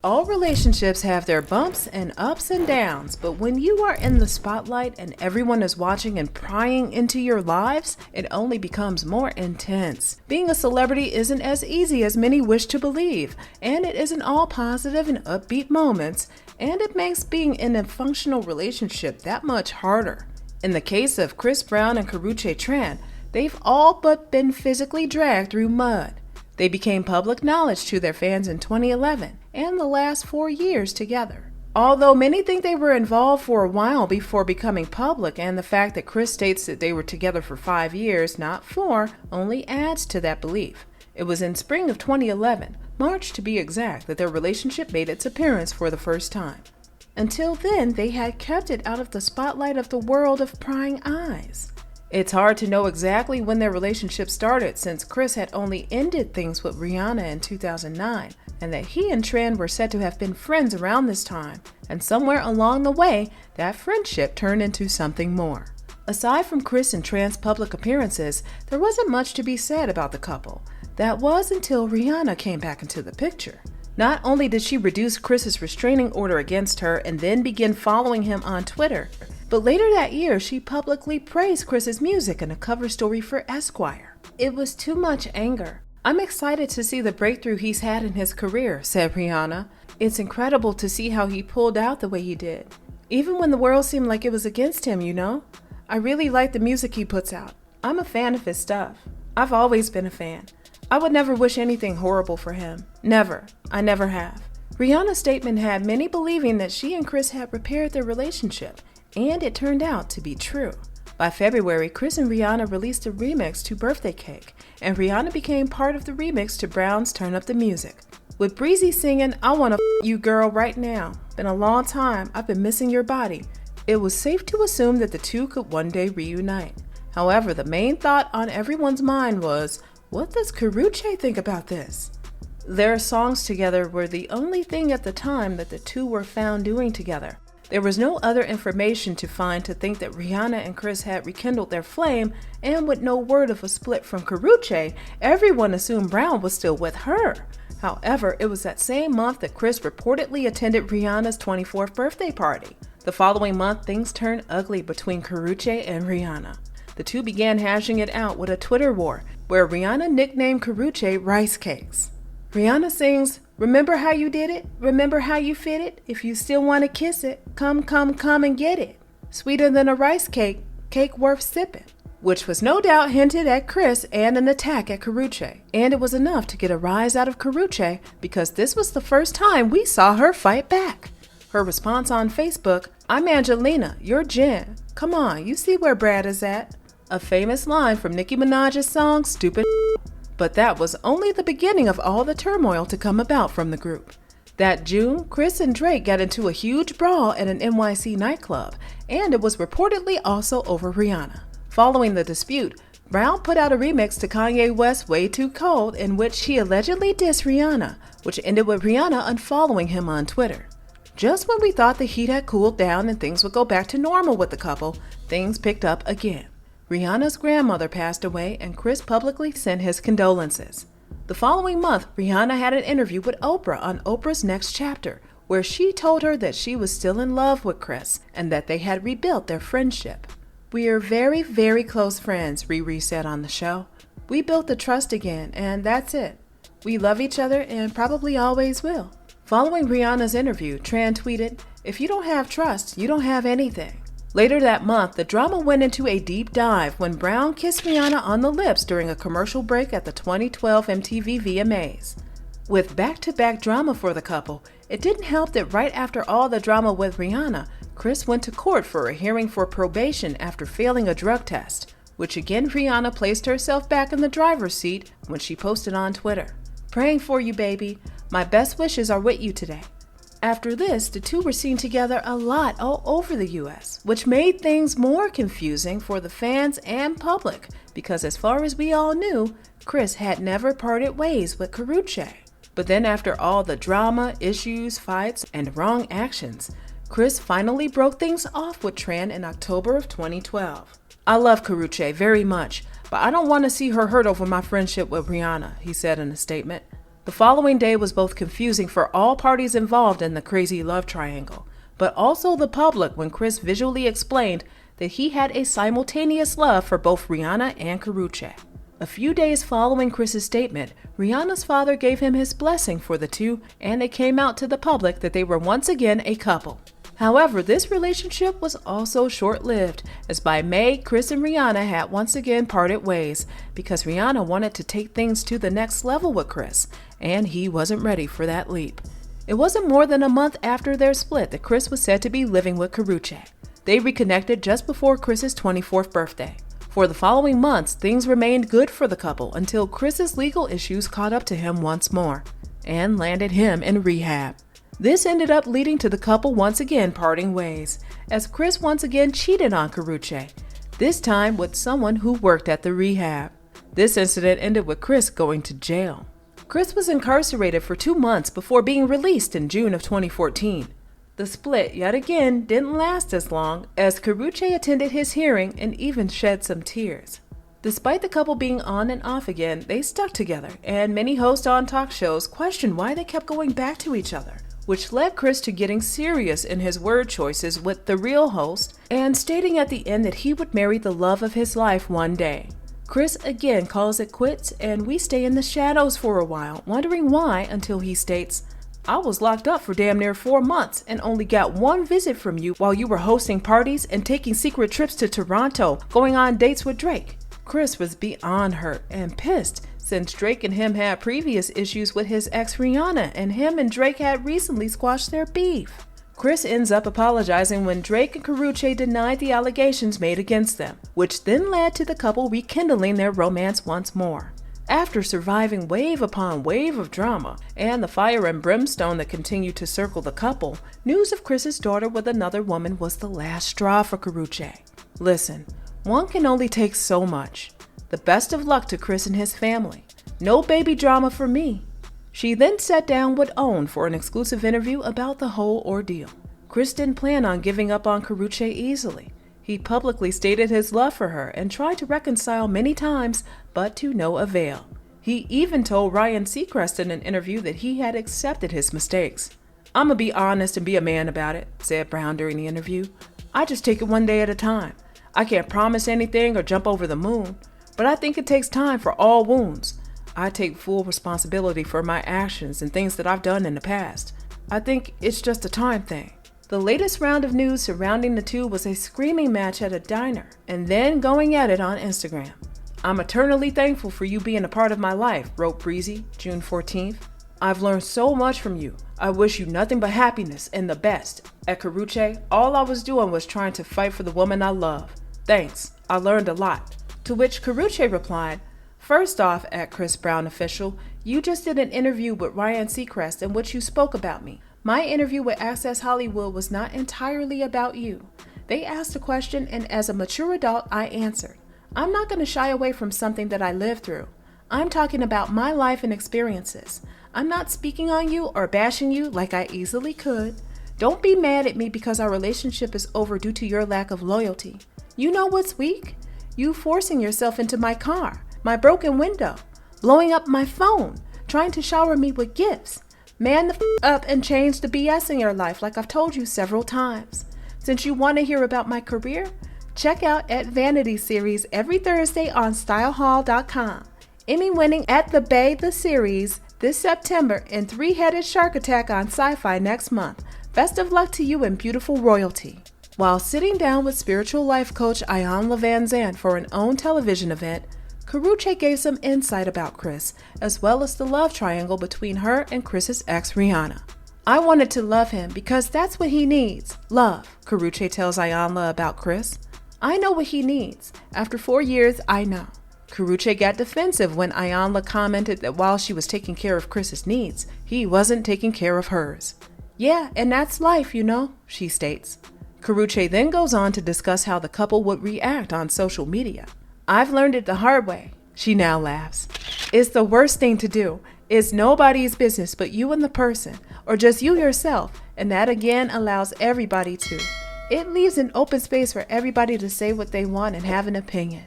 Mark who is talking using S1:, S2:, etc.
S1: All relationships have their bumps and ups and downs, but when you are in the spotlight and everyone is watching and prying into your lives, it only becomes more intense. Being a celebrity isn't as easy as many wish to believe, and it isn't all positive and upbeat moments, and it makes being in a functional relationship that much harder. In the case of Chris Brown and Karrueche Tran, they've all but been physically dragged through mud. They became public knowledge to their fans in 2011 and the last 4 years together. Although many think they were involved for a while before becoming public, and the fact that Chris states that they were together for 5 years, not 4, only adds to that belief. It was in spring of 2011, March to be exact, that their relationship made its appearance for the first time. Until then, they had kept it out of the spotlight of the world of prying eyes. It's hard to know exactly when their relationship started, since Chris had only ended things with Rihanna in 2009, and that he and Tran were said to have been friends around this time, and somewhere along the way, that friendship turned into something more. Aside from Chris and Tran's public appearances, there wasn't much to be said about the couple. That was until Rihanna came back into the picture. Not only did she reduce Chris's restraining order against her and then begin following him on Twitter, but later that year, she publicly praised Chris's music in a cover story for Esquire. "It was too much anger. I'm excited to see the breakthrough he's had in his career," said Rihanna. "It's incredible to see how he pulled out the way he did. Even when the world seemed like it was against him, you know? I really like the music he puts out. I'm a fan of his stuff. I've always been a fan. I would never wish anything horrible for him. Never. I never have." Rihanna's statement had many believing that she and Chris had repaired their relationship, and it turned out to be true. By February, Chris and Rihanna released a remix to Birthday Cake, and Rihanna became part of the remix to Brown's Turn Up the Music. With Breezy singing, "I Wanna You Girl Right Now, Been a Long Time, I've Been Missing Your Body," it was safe to assume that the two could one day reunite. However, the main thought on everyone's mind was, what does Karrueche think about this? Their songs together were the only thing at the time that the two were found doing together. There was no other information to find to think that Rihanna and Chris had rekindled their flame, and with no word of a split from Karrueche, everyone assumed Brown was still with her. However, it was that same month that Chris reportedly attended Rihanna's 24th birthday party. The following month, things turned ugly between Karrueche and Rihanna. The two began hashing it out with a Twitter war, where Rihanna nicknamed Karrueche Rice Cakes. Rihanna sings, "Remember how you did it? Remember how you fit it? If you still want to kiss it, come and get it. Sweeter than a rice cake, cake worth sipping." Which was no doubt hinted at Chris and an attack at Karrueche. And it was enough to get a rise out of Karrueche, because this was the first time we saw her fight back. Her response on Facebook, "I'm Angelina, you're Jen. Come on, you see where Brad is at." A famous line from Nicki Minaj's song, "Stupid." But that was only the beginning of all the turmoil to come about from the group. That June, Chris and Drake got into a huge brawl at an NYC nightclub, and it was reportedly also over Rihanna. Following the dispute, Brown put out a remix to Kanye West's Way Too Cold, in which he allegedly dissed Rihanna, which ended with Rihanna unfollowing him on Twitter. Just when we thought the heat had cooled down and things would go back to normal with the couple, things picked up again. Rihanna's grandmother passed away, and Chris publicly sent his condolences. The following month, Rihanna had an interview with Oprah on Oprah's Next Chapter, where she told her that she was still in love with Chris and that they had rebuilt their friendship. "We are very, very close friends," Riri said on the show. "We built the trust again, and that's it. We love each other and probably always will." Following Rihanna's interview, Tran tweeted, "If you don't have trust, you don't have anything." Later that month, the drama went into a deep dive when Brown kissed Rihanna on the lips during a commercial break at the 2012 MTV VMAs. With back-to-back drama for the couple, it didn't help that right after all the drama with Rihanna, Chris went to court for a hearing for probation after failing a drug test, which again Rihanna placed herself back in the driver's seat when she posted on Twitter, "Praying for you, baby. My best wishes are with you today." After this, the two were seen together a lot all over the US, which made things more confusing for the fans and public, because as far as we all knew, Chris had never parted ways with Karrueche. But then after all the drama, issues, fights, and wrong actions, Chris finally broke things off with Tran in October of 2012. "I love Karrueche very much, but I don't want to see her hurt over my friendship with Rihanna," he said in a statement. The following day was both confusing for all parties involved in the crazy love triangle, but also the public when Chris visually explained that he had a simultaneous love for both Rihanna and Karrueche. A few days following Chris's statement, Rihanna's father gave him his blessing for the two, and it came out to the public that they were once again a couple. However, this relationship was also short-lived, as by May, Chris and Rihanna had once again parted ways because Rihanna wanted to take things to the next level with Chris, and he wasn't ready for that leap. It wasn't more than a month after their split that Chris was said to be living with Karrueche. They reconnected just before Chris's 24th birthday. For the following months, things remained good for the couple until Chris's legal issues caught up to him once more and landed him in rehab. This ended up leading to the couple once again parting ways, as Chris once again cheated on Karrueche, this time with someone who worked at the rehab. This incident ended with Chris going to jail. Chris was incarcerated for 2 months before being released in June of 2014. The split, yet again, didn't last as long, as Karrueche attended his hearing and even shed some tears. Despite the couple being on and off again, they stuck together, and many hosts on talk shows questioned why they kept going back to each other, which led Chris to getting serious in his word choices with The Real host and stating at the end that he would marry the love of his life one day. Chris again calls it quits, and we stay in the shadows for a while, wondering why, until he states, "I was locked up for damn near 4 months and only got 1 visit from you while you were hosting parties and taking secret trips to Toronto, going on dates with Drake." Chris was beyond hurt and pissed, since Drake and him had previous issues with his ex Rihanna, and him and Drake had recently squashed their beef. Chris ends up apologizing when Drake and Karrueche denied the allegations made against them, which then led to the couple rekindling their romance once more. After surviving wave upon wave of drama and the fire and brimstone that continued to circle the couple, news of Chris's daughter with another woman was the last straw for Karrueche. Listen, one can only take so much. The best of luck to Chris and his family. No baby drama for me. She then sat down with OWN for an exclusive interview about the whole ordeal. Chris didn't plan on giving up on Karrueche easily. He publicly stated his love for her and tried to reconcile many times, but to no avail. He even told Ryan Seacrest in an interview that he had accepted his mistakes. "I'ma be honest and be a man about it," said Brown during the interview. "I just take it one day at a time. I can't promise anything or jump over the moon, but I think it takes time for all wounds. I take full responsibility for my actions and things that I've done in the past. I think it's just a time thing." The latest round of news surrounding the two was a screaming match at a diner and then going at it on Instagram. "I'm eternally thankful for you being a part of my life," wrote Breezy, June 14th. "I've learned so much from you. I wish you nothing but happiness and the best. At Karrueche, all I was doing was trying to fight for the woman I love. Thanks, I learned a lot." To which Karrueche replied, "First off, at Chris Brown Official, you just did an interview with Ryan Seacrest in which you spoke about me. My interview with Access Hollywood was not entirely about you. They asked a question, and as a mature adult, I answered. I'm not going to shy away from something that I lived through. I'm talking about my life and experiences. I'm not speaking on you or bashing you like I easily could. Don't be mad at me because our relationship is over due to your lack of loyalty. You know what's weak? You forcing yourself into my car, my broken window, blowing up my phone, trying to shower me with gifts. Man the up and change the BS in your life like I've told you several times. Since you want to hear about my career, check out At Vanity series every Thursday on stylehall.com. Emmy-winning At the Bay the series this September and Three-Headed Shark Attack on Sci-Fi next month. Best of luck to you and beautiful royalty. While sitting down with spiritual life coach Iyanla Vanzant for an OWN television event, Karrueche gave some insight about Chris, as well as the love triangle between her and Chris's ex Rihanna. "I wanted to love him because that's what he needs, love," Karrueche tells Iyanla about Chris. "I know what he needs. After 4 years, I know." Karrueche got defensive when Iyanla commented that while she was taking care of Chris's needs, he wasn't taking care of hers. "Yeah, and that's life, you know," she states. Karrueche then goes on to discuss how the couple would react on social media. "I've learned it the hard way," she now laughs. "It's the worst thing to do. It's nobody's business but you and the person, or just you yourself, and that again allows everybody to. It leaves an open space for everybody to say what they want and have an opinion."